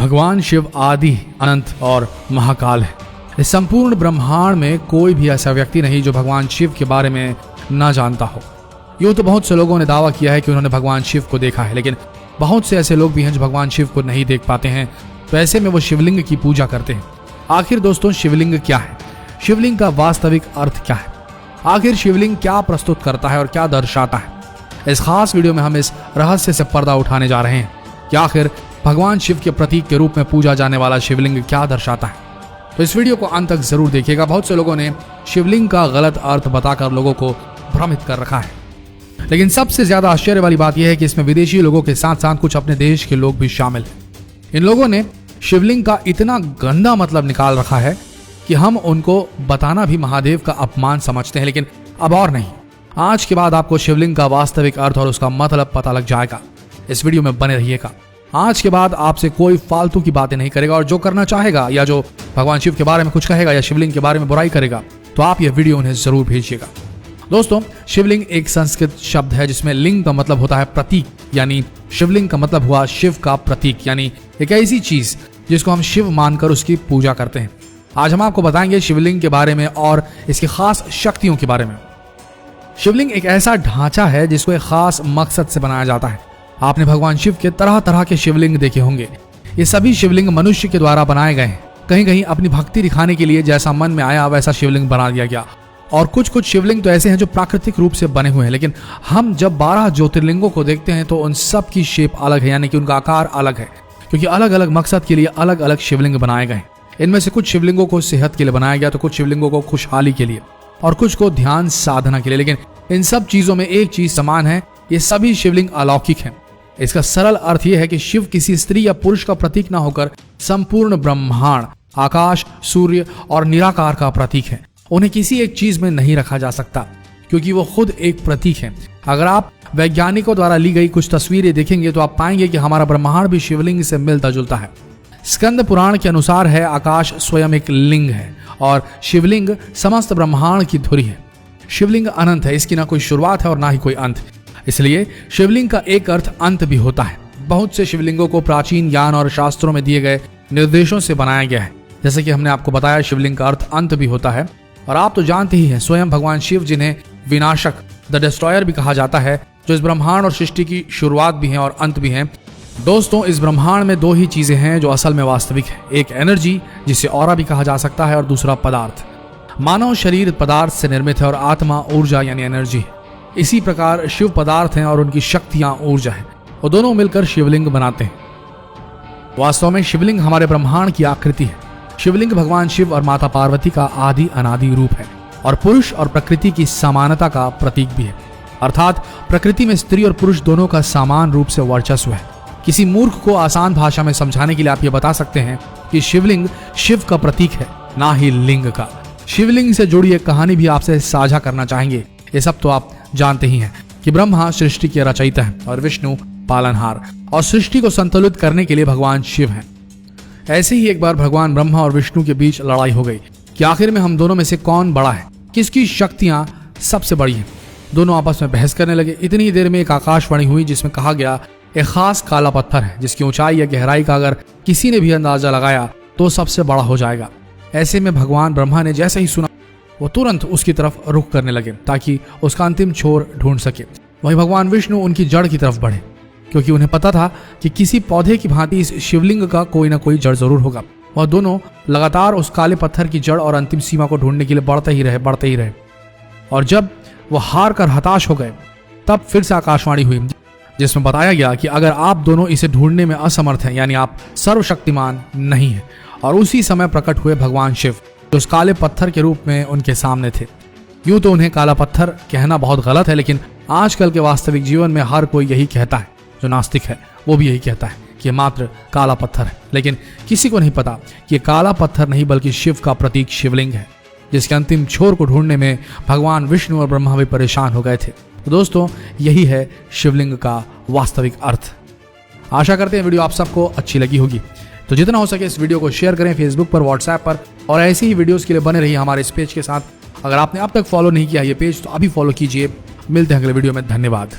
भगवान शिव आदि, अनंत और महाकाल है। इस संपूर्ण ब्रह्मांड में कोई भी ऐसा व्यक्ति नहीं जो भगवान शिव के बारे में न जानता हो। यूं तो बहुत से लोगों ने दावा किया है कि उन्होंने भगवान शिव को देखा है, लेकिन बहुत से ऐसे लोग भी हैं जो भगवान शिव को नहीं देख पाते हैं, तो ऐसे में वो शिवलिंग की पूजा करते हैं। आखिर दोस्तों, शिवलिंग क्या है? शिवलिंग का वास्तविक अर्थ क्या है? आखिर शिवलिंग क्या प्रस्तुत करता है और क्या दर्शाता है? इस खास वीडियो में हम इस रहस्य से पर्दा उठाने जा रहे हैं कि आखिर भगवान शिव के प्रतीक के रूप में पूजा जाने वाला शिवलिंग क्या दर्शाता है। तो इस वीडियो को अंत तक जरूर देखिएगा। बहुत से लोगों ने शिवलिंग का गलत अर्थ बताकर लोगों को भ्रमित कर रखा है, लेकिन सबसे ज्यादा आश्चर्य वाली बात यह है कि इसमें विदेशी लोगों के साथ साथ कुछ अपने देश के लोग भी शामिल हैं। इन लोगों ने शिवलिंग का इतना गंदा मतलब निकाल रखा है कि हम उनको बताना भी महादेव का अपमान समझते हैं, लेकिन अब और नहीं। आज के बाद आपको शिवलिंग का वास्तविक अर्थ और उसका मतलब पता लग जाएगा। इस वीडियो में बने रहिएगा। आज के बाद आपसे कोई फालतू की बातें नहीं करेगा, और जो करना चाहेगा या जो भगवान शिव के बारे में कुछ कहेगा या शिवलिंग के बारे में बुराई करेगा, तो आप यह वीडियो उन्हें जरूर भेजिएगा। दोस्तों, शिवलिंग एक संस्कृत शब्द है जिसमें लिंग का मतलब होता है प्रतीक, यानी शिवलिंग का मतलब हुआ शिव का प्रतीक, यानी एक ऐसी चीज जिसको हम शिव मानकर उसकी पूजा करते हैं। आज हम आपको बताएंगे शिवलिंग के बारे में और इसकी खास शक्तियों के बारे में। शिवलिंग एक ऐसा ढांचा है जिसको एक खास मकसद से बनाया जाता है। आपने भगवान शिव के तरह तरह के शिवलिंग देखे होंगे। ये सभी शिवलिंग मनुष्य के द्वारा बनाए गए हैं। कहीं कहीं अपनी भक्ति दिखाने के लिए जैसा मन में आया वैसा शिवलिंग बना दिया गया, और कुछ कुछ शिवलिंग तो ऐसे हैं जो प्राकृतिक रूप से बने हुए हैं। लेकिन हम जब 12 ज्योतिर्लिंगों को देखते हैं तो उन सब की शेप अलग है, यानी कि उनका आकार अलग है, क्योंकि अलग अलग मकसद के लिए अलग अलग शिवलिंग बनाए गए। इनमें से कुछ शिवलिंगों को सेहत के लिए बनाया गया, तो कुछ शिवलिंगों को खुशहाली के लिए, और कुछ को ध्यान साधना के लिए। लेकिन इन सब चीजों में एक चीज समान है, ये सभी शिवलिंग अलौकिक हैं। इसका सरल अर्थ यह है कि शिव किसी स्त्री या पुरुष का प्रतीक ना होकर संपूर्ण ब्रह्मांड, आकाश, सूर्य और निराकार का प्रतीक है। उन्हें किसी एक चीज में नहीं रखा जा सकता, क्योंकि वो खुद एक प्रतीक है। अगर आप वैज्ञानिकों द्वारा ली गई कुछ तस्वीरें देखेंगे तो आप पाएंगे कि हमारा ब्रह्मांड भी शिवलिंग से मिलता जुलता है। स्कंद पुराण के अनुसार है आकाश स्वयं एक लिंग है और शिवलिंग समस्त ब्रह्मांड की धुरी है। शिवलिंग अनंत है, इसकी ना कोई शुरुआत है और ना ही कोई अंत। इसलिए शिवलिंग का एक अर्थ अंत भी होता है। बहुत से शिवलिंगों को प्राचीन ज्ञान और शास्त्रों में दिए गए निर्देशों से बनाया गया है। जैसे कि हमने आपको बताया, शिवलिंग का अर्थ अंत भी होता है। और आप तो जानते ही हैं, स्वयं भगवान शिव जिन्हें विनाशक, द डिस्ट्रॉयर भी कहा जाता है, जो इस ब्रह्मांड और सृष्टि की शुरुआत भी हैं और अंत भी हैं। दोस्तों, इस ब्रह्मांड में दो ही चीजें हैं जो असल में वास्तविक है। एक एनर्जी, जिसे ऑरा भी कहा जा सकता है, और दूसरा पदार्थ। मानव शरीर पदार्थ से निर्मित है और आत्मा ऊर्जा यानी एनर्जी है। इसी प्रकार शिव पदार्थ हैं और उनकी शक्तियां ऊर्जा है, और दोनों मिलकर शिवलिंग बनाते हैं। वास्तव में शिवलिंग हमारे ब्रह्मांड की आकृति है। शिवलिंग भगवान शिव और माता पार्वती का आदि अनादि रूप है, और पुरुष और प्रकृति की समानता का प्रतीक भी है। अर्थात प्रकृति में स्त्री और पुरुष दोनों का समान रूप से वर्चस्व है। किसी मूर्ख को आसान भाषा में समझाने के लिए आप ये बता सकते हैं कि शिवलिंग शिव का प्रतीक है, ना ही लिंग का। शिवलिंग से जुड़ी एक कहानी भी आपसे साझा करना चाहेंगे। ये सब तो आप जानते ही हैं कि ब्रह्मा सृष्टि के रचयिता है और विष्णु पालनहार, और सृष्टि को संतुलित करने के लिए भगवान शिव हैं। ऐसे ही एक बार भगवान ब्रह्मा और विष्णु के बीच लड़ाई हो गई कि आखिर में हम दोनों में से कौन बड़ा है, किसकी शक्तियां सबसे बड़ी हैं। दोनों आपस में बहस करने लगे। इतनी देर में एक आकाशवाणी हुई जिसमें कहा गया, एक खास काला पत्थर है जिसकी ऊंचाई या गहराई का अगर किसी ने भी अंदाजा लगाया तो सबसे बड़ा हो जाएगा। ऐसे में भगवान ब्रह्मा ने जैसे ही सुना, वो तुरंत उसकी तरफ रुख करने लगे ताकि उसका अंतिम छोर ढूंढ सके। वहीं भगवान विष्णु उनकी जड़ की तरफ बढ़े, क्योंकि उन्हें पता था कि किसी पौधे की भांति इस शिवलिंग का कोई ना कोई जड़ जरूर होगा। वह दोनों लगातार उस काले पत्थर की जड़ और अंतिम सीमा को ढूंढने के लिए बढ़ते ही रहे। और जब वह हार कर हताश हो गए, तब फिर से आकाशवाणी हुई जिसमें बताया गया कि अगर आप दोनों इसे ढूंढने में असमर्थ हैं, यानी आप सर्वशक्तिमान नहीं हैं। और उसी समय प्रकट हुए भगवान शिव, जो उस काले पत्थर के रूप में उनके सामने थे। यूं तो उन्हें काला पत्थर कहना बहुत गलत है, लेकिन आजकल के वास्तविक जीवन में हर कोई यही कहता है। जो नास्तिक है वो भी यही कहता है कि मात्र काला पत्थर है, लेकिन किसी को नहीं पता कि काला पत्थर नहीं बल्कि शिव का प्रतीक शिवलिंग है, जिसके अंतिम छोर को ढूंढने में भगवान विष्णु और ब्रह्मा भी परेशान हो गए थे। तो दोस्तों, यही है शिवलिंग का वास्तविक अर्थ। आशा करते हैं वीडियो आप सबको अच्छी लगी होगी। तो जितना हो सके इस वीडियो को शेयर करें फेसबुक पर, व्हाट्सएप पर, और ऐसी ही वीडियोस के लिए बने रहिए हमारे इस पेज के साथ। अगर आपने अब तक फॉलो नहीं किया ये पेज तो अभी फॉलो कीजिए। मिलते हैं अगले वीडियो में। धन्यवाद।